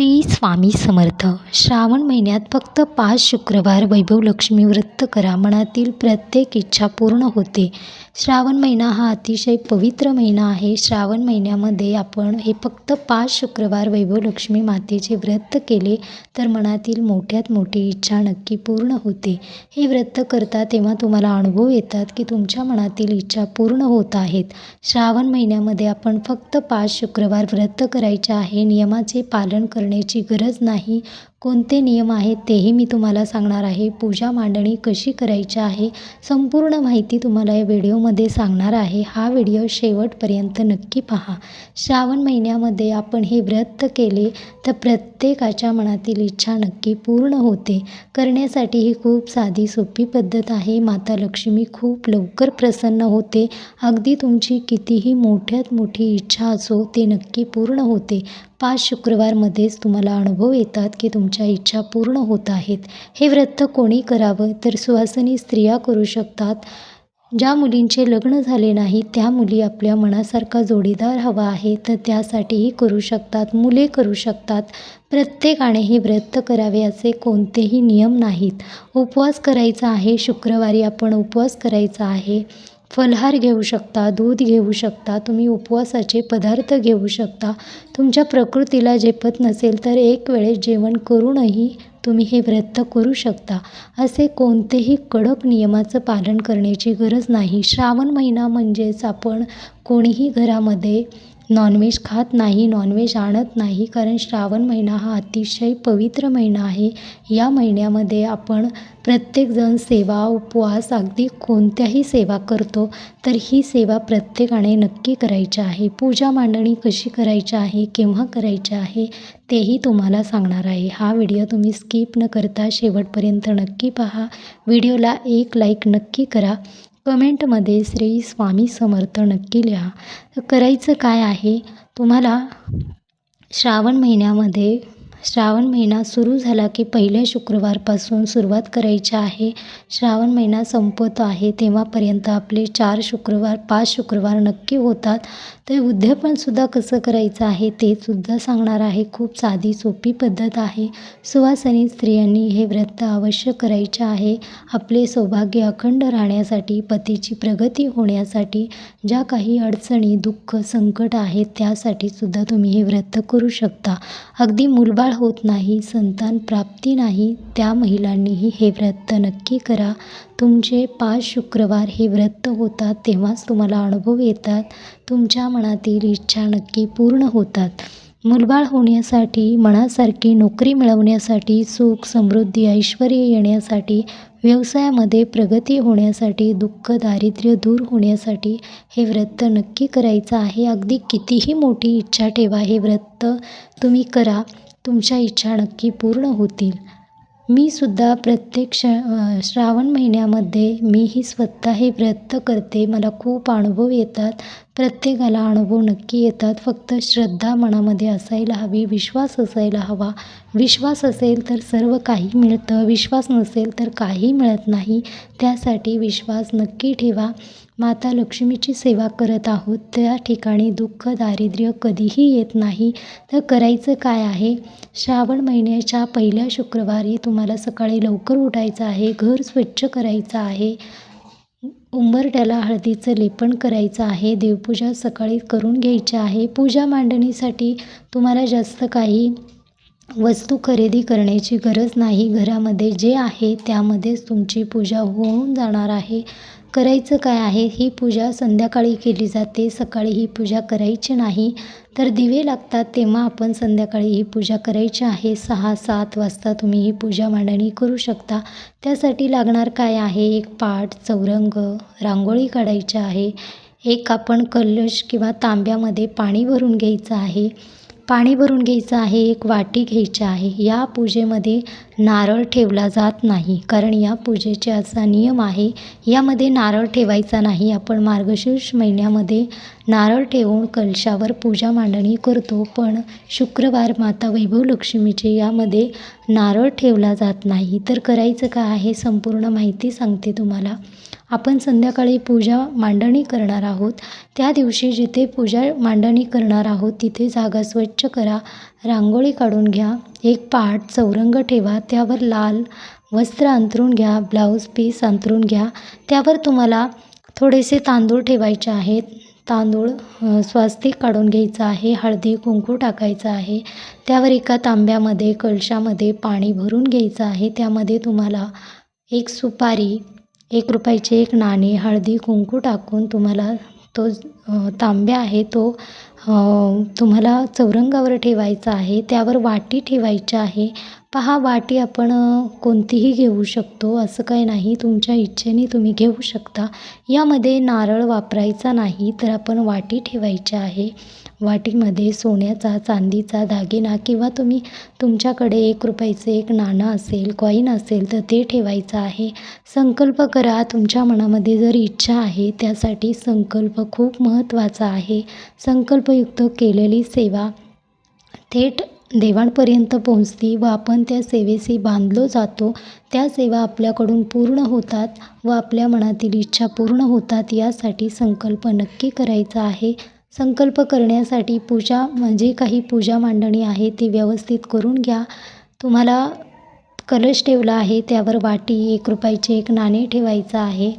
श्री स्वामी समर्थ. श्रावण महिन्यात फक्त 5 शुक्रवार वैभवलक्ष्मी व्रत करा, मनातील प्रत्येक इच्छा पूर्ण होते. श्रावण महिना हा अतिशय पवित्र महिना आहे. श्रावण महिन्यामध्ये आपण हे फक्त 5 शुक्रवार वैभवलक्ष्मी मातेचे व्रत केले तर मनातील मोठ्यात मोठी इच्छा नक्की पूर्ण होते. हे व्रत करता तेव्हा तुम्हाला अनुभव येतात की तुमच्या मनातील इच्छा पूर्ण होत आहेत. श्रावण महिन्यामध्ये आपण फक्त 5 शुक्रवार व्रत करायचे आहे. नियमाचे पालन करण्याची गरज नाही. कोणते नियम आहेत तेही मी तुम्हाला सांगणार आहे. पूजा मांडणी कशी करायची आहे संपूर्ण माहिती तुम्हाला या व्हिडिओमध्ये सांगणार आहे. हा व्हिडिओ शेवटपर्यंत नक्की पहा. श्रावण महिन्यामध्ये आपण हे व्रत केले तर प्रत्येकाच्या मनातील इच्छा नक्की पूर्ण होते. करण्यासाठी ही खूप साधी सोपी पद्धत आहे. माता लक्ष्मी खूप लवकर प्रसन्न होते. अगदी तुमची कितीही मोठ्यात मोठी इच्छा असो ते नक्की पूर्ण होते. 5 शुक्रवारमध्येच तुम्हाला अनुभव येतात की तुमच्या इच्छा पूर्ण होत आहेत. हे व्रत कोणी करावं तर सुवासिनी स्त्रिया करू शकतात. ज्या मुलींचे लग्न झाले नाही त्या मुली आपल्या मनासारखा जोडीदार हवा आहे तर त्यासाठीही करू शकतात. मुले करू शकतात. प्रत्येकाने हे व्रत करावे असे कोणतेही नियम नाहीत. उपवास करायचा आहे. शुक्रवारी आपण उपवास करायचा आहे. फलाहार घेऊ शकता, दूध घेऊ शकता, तुम्ही उपवासाचे पदार्थ घेऊ शकता. तुमच्या प्रकृतीला झेपत नसेल तर एक वेळेस जेवण करूनही तुम्ही हे व्रत करू शकता. असे कोणतेही कडक नियमाचं पालन करण्याची गरज नाही. श्रावण महिना म्हणजेच आपण कोणीही घरामध्ये नॉनव्हेज खात नाही, नॉनव्हेज आणत नाही, कारण श्रावण महिना हा अतिशय पवित्र महिना आहे. या महिन्यामध्ये आपण प्रत्येकजण सेवा, उपवास, अगदी कोणत्याही सेवा करतो तर ही सेवा प्रत्येकाने नक्की करायची आहे. पूजा मांडणी कशी करायची आहे, केव्हा करायची आहे तेही तुम्हाला सांगणार आहे. हा व्हिडिओ तुम्ही स्किप न करता शेवटपर्यंत नक्की पहा. व्हिडिओला एक लाईक नक्की करा. कमेंटमध्ये श्री स्वामी समर्थ नक्की लिहा. तर करायचं काय आहे, तुम्हाला श्रावण महिना सुरू झाला की पहिल्या शुक्रवारपासून सुरुवात करायची आहे. श्रावण महिना संपत आहे तेव्हापर्यंत आपले 4 शुक्रवार 5 शुक्रवार नक्की होतात. तर उद्यापनसुद्धा कसं करायचं आहे ते सुद्धा सांगणार आहे. खूप साधी सोपी पद्धत आहे. सुवासिनी स्त्रियांनी हे व्रत अवश्य करायचे आहे. आपले सौभाग्य अखंड राहण्यासाठी, पतीची प्रगती होण्यासाठी, ज्या काही अडचणी, दुःख, संकट आहेत त्यासाठी सुद्धा तुम्ही हे व्रत करू शकता. अगदी मूलबाळ होत नाही, संतान प्राप्ती नाही, त्या महिलांनीही हे व्रत नक्की करा. तुमचे 5 शुक्रवार हे व्रत होतात तेव्हाच तुम्हाला अनुभव येतात. तुमच्या मनातील इच्छा नक्की पूर्ण होतात. मूलबाळ होण्यासाठी, मनासारखी नोकरी मिळवण्यासाठी, सुख, समृद्धी, ऐश्वर्य येण्यासाठी, व्यवसायामध्ये प्रगती होण्यासाठी, दुःख, दारिद्र्य दूर होण्यासाठी हे व्रत नक्की करायचं आहे. अगदी कितीही मोठी इच्छा ठेवा, हे व्रत तुम्ही करा. तुमच्या इच्छा नक्की पूर्ण होतील. मी सुद्धा प्रत्येक श्रावण महिन्यामध्ये मीही स्वतः हे व्रत करते. मला खूप अनुभव येतात. प्रत्येकाला अनुभव नक्की येतात. फक्त श्रद्धा मनामध्ये असायला हवी, विश्वास असायला हवा. विश्वास असेल तर सर्व काही मिळतं, विश्वास नसेल तर काही मिळत नाही. त्यासाठी विश्वास नक्की ठेवा. माता लक्ष्मीची सेवा करत आहोत, त्या ठिकाणी दुःख, दारिद्र्य कधीही येत नाही. तर करायचं काय आहे, श्रावण महिन्याच्या पहिल्या शुक्रवारी तुम्हाला सकाळी लवकर उठायचं आहे. घर स्वच्छ करायचं आहे. उंबरठ्याला हळदीचं लेपन करायचं आहे. देवपूजा सकाळी करून घ्यायची आहे. पूजा मांडणीसाठी तुम्हाला जास्त काही वस्तू खरेदी करण्याची गरज नाही. घरामध्ये जे आहे त्यामध्येच तुमची पूजा होऊन जाणार आहे. करायचं काय आहे, ही पूजा संध्याकाळी केली जाते, सकाळी ही पूजा करायची नाही. तर दिवे लागतात तेव्हा आपण संध्याकाळी ही पूजा करायची आहे. 6-7 वाजता तुम्ही ही पूजा मांडणी करू शकता. त्यासाठी लागणार काय आहे, एक पाट, चौरंग, रांगोळी काढायची आहे. एक आपण कलश किंवा तांब्यामध्ये पाणी भरून घ्यायचं आहे. एक वाटी घ्यायची आहे. या पूजेमध्ये नारळ ठेवला जात नाही, कारण या पूजेचा असा नियम आहे, यामध्ये नारळ ठेवायचा नाही. आपण मार्गशीर्ष महिन्यामध्ये नारळ ठेवून कलशावर पूजा मांडणी करतो, पण शुक्रवार माता वैभवलक्ष्मीचे यामध्ये नारळ ठेवला जात नाही. तर करायचं काय आहे, संपूर्ण माहिती सांगते तुम्हाला. आपण संध्याकाळी पूजा मांडणी करणार आहोत. त्या दिवशी जिथे पूजा मांडणी करणार आहोत तिथे जागा स्वच्छ करा, रांगोळी काढून घ्या, एक पाट चौरंग ठेवा, त्यावर लाल वस्त्र अंथरून घ्या, ब्लाऊज पीस अंथरून घ्या. त्यावर तुम्हाला थोडेसे तांदूळ ठेवायचे आहेत. तांदूळ स्वास्तिक काढून घ्यायचं आहे, हळदी कुंकू टाकायचं आहे. त्यावर एका तांब्यामध्ये कलशामध्ये पाणी भरून घ्यायचं आहे. त्यामध्ये तुम्हाला एक सुपारी, ₹1चे एक नाणे, हळदी कुंकू टाकून तुम्हाला तो तांब्या आहे तो तुम्हाला चौरंगावर ठेवायचा आहे. त्यावर वाटी ठेवायची आहे. पहा, वाटी आपण कोणतीही घेऊ शकतो, असं काही नाही, तुमच्या इच्छेने तुम्ही घेऊ शकता. यामध्ये नारळ वापरायचा नाही, तर आपण वाटी ठेवायची आहे. वाटीमध्ये सोन्याचा चांदीचा दागिना किंवा तुमच्याकडे ₹1चे एक नाणं असेल, कॉईन असेल तर ते ठेवायचं आहे. संकल्प करा, तुमच्या मनामध्ये जर इच्छा आहे त्यासाठी संकल्प खूप महत्त्वाचा आहे. संकल्पयुक्त केलेली सेवा थेट देवांपर्यंत पोहोचते व आपण त्या सेवेशी बांधलो जातो. त्या सेवा आपल्याकडून पूर्ण होतात व आपल्या मनातील इच्छा पूर्ण होतात. यासाठी संकल्प नक्की करायचा आहे. संकल्प करण्यासाठी जे काही पूजा मांडणी आहे ती व्यवस्थित करून घ्या. तुम्हाला कलश ठेवला आहे, त्यावर वाटी, ₹1चे एक नाणे ठेवायचं आहे.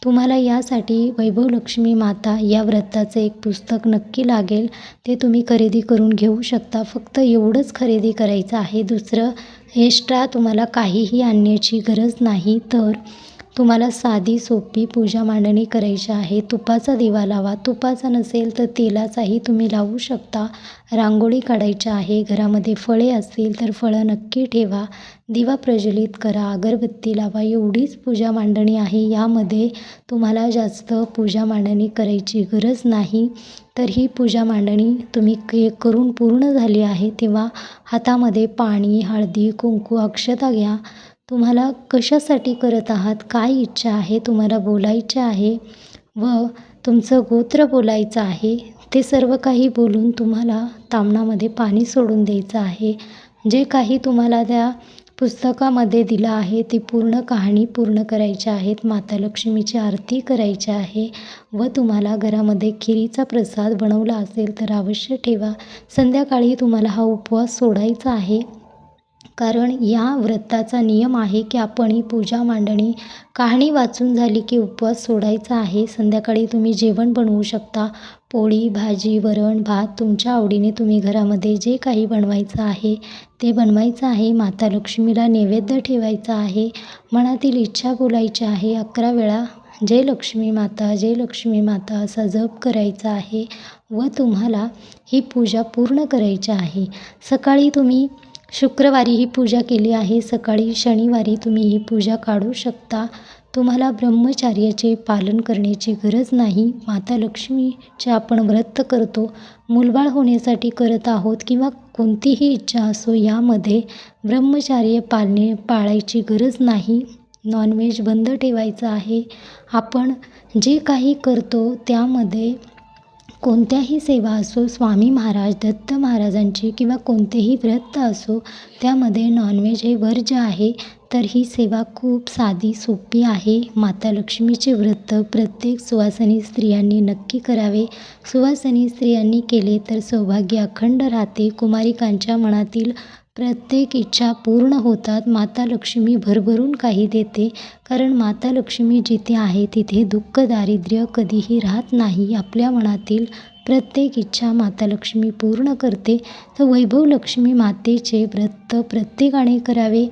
तुम्हाला यासाठी वैभव लक्ष्मी माता या व्रताचं एक पुस्तक नक्की लागेल, ते तुम्ही खरेदी करून घेऊ शकता. फक्त एवढंच खरेदी करायचं आहे, दुसरं एक्स्ट्रा तुम्हाला काहीही आणण्याची गरज नाही. तर तुम्हाला साधी सोपी पूजा मांडणी करायची आहे. तुपाचा दिवा लावा, तुपाचा नसेल तर तेलाचाही तुम्ही लावू शकता. रांगोळी काढायची आहे. घरामध्ये फळे असतील तर फळं नक्की ठेवा. दिवा प्रज्वलित करा, अगरबत्ती लावा. एवढीच पूजा मांडणी आहे. यामध्ये तुम्हाला जास्त पूजा मांडणी करायची गरज नाही. तर ही पूजा मांडणी तुम्ही करून पूर्ण झाली आहे तेव्हा हातामध्ये पाणी, हळदी कुंकू, अक्षता घ्या. तुम्हाला कशासाठी करत आहात, काय इच्छा आहे, तुम्हाला बोलायचे आहे व तुमचं गोत्र बोलायचं आहे, ते सर्व काही बोलून तुम्हाला ताम्हणामध्ये पाणी सोडून द्यायचं आहे. जे काही तुम्हाला त्या पुस्तकामध्ये दिलं आहे ती पूर्ण कहाणी पूर्ण करायची आहेत. माता लक्ष्मीची आरती करायची आहे व तुम्हाला घरामध्ये खिरीचा प्रसाद बनवला असेल तर अवश्य ठेवा. संध्याकाळी तुम्हाला हा उपवास सोडायचा आहे. कारण या व्रताचा नियम आहे की आपण ही पूजा मांडणी कहाणी वाचून झाली की उपवास सोडायचा आहे. संध्याकाळी तुम्ही जेवण बनवू शकता. पोळी, भाजी, वरण, भात तुमच्या आवडीने तुम्ही घरामध्ये जे काही बनवायचं आहे ते बनवायचं आहे. माता लक्ष्मीला नैवेद्य ठेवायचा आहे. मनातील इच्छा बोलायची आहे. 11 वेळा जय लक्ष्मी माता, जय लक्ष्मी माता असा जप करायचा आहे व तुम्हाला ही पूजा पूर्ण करायची आहे. सकाळी तुम्ही शुक्रवारी ही पूजा केली आहे, सकाळी शनिवारी तुम्ही ही पूजा काढू शकता. तुम्हाला ब्रह्मचर्याचे पालन करण्याची गरज नाही. माता लक्ष्मीचे आपण व्रत करतो, मूलबाळ होण्यासाठी करत आहोत किंवा कोणतीही इच्छा असो, यामध्ये ब्रह्मचर्य पाळायची गरज नाही. नॉनव्हेज बंद ठेवायचं आहे. आपण जे काही करतो त्यामध्ये कोणत्याही सेवा असो, स्वामी महाराज, दत्त महाराजांची किंवा कोणतेही व्रत असो, त्यामध्ये नॉनव्हेज हे वर्ज्य आहे. तर ही सेवा खूप साधी सोपी आहे. माता लक्ष्मीचे व्रत प्रत्येक सुवासिनी स्त्रियांनी नक्की करावे. सुवासिनी स्त्रियांनी केले तर सौभाग्य अखंड राहते. कुमारिकांच्या मनातील प्रत्येक इच्छा पूर्ण होतात. माता लक्ष्मी भरभरून काही देते, कारण माता लक्ष्मी जिथे आहे तिथे दुःख दारिद्र्य कधीही राहत नाही. आपल्या मनातील प्रत्येक इच्छा माता लक्ष्मी पूर्ण करते. तर वैभव लक्ष्मी मातेचे व्रत प्रत्येकाने करावे,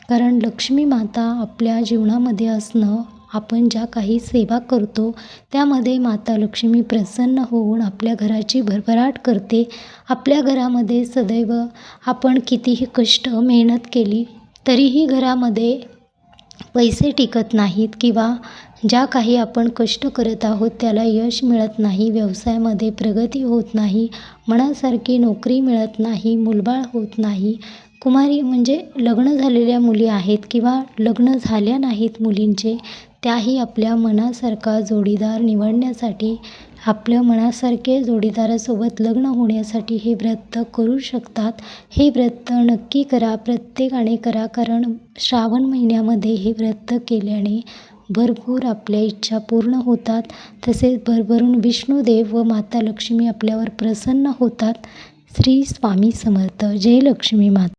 कारण लक्ष्मी माता आपल्या जीवनामध्ये असणं, आपण ज्या काही सेवा करतो त्यामध्ये माता लक्ष्मी प्रसन्न होऊन आपल्या घराची भरभराट करते. आपल्या घरामध्ये सदैव आपण कितीही कष्ट मेहनत केली तरीही घरामध्ये पैसे टिकत नाहीत किंवा ज्या काही आपण कष्ट करत आहोत त्याला यश मिळत नाही, व्यवसायामध्ये प्रगती होत नाही, मनासारखी नोकरी मिळत नाही, मूलबाळ होत नाही. कुमारी म्हणजे लग्न झालेल्या मुली आहेत किंवा लग्न झाल्या नाहीत मुलींचे, त्याही आपल्या मनासारखा जोडीदार निवडण्यासाठी, आपल्या मनासारखे जोडीदारासोबत लग्न होण्यासाठी हे व्रत करू शकतात. हे व्रत नक्की करा, प्रत्येकाने करा, कारण श्रावण महिन्यामध्ये हे व्रत केल्याने भरपूर आपल्या इच्छा पूर्ण होतात. तसेच भरभरून विष्णुदेव व माता लक्ष्मी आपल्यावर प्रसन्न होतात. श्री स्वामी समर्थ. जय लक्ष्मी माता.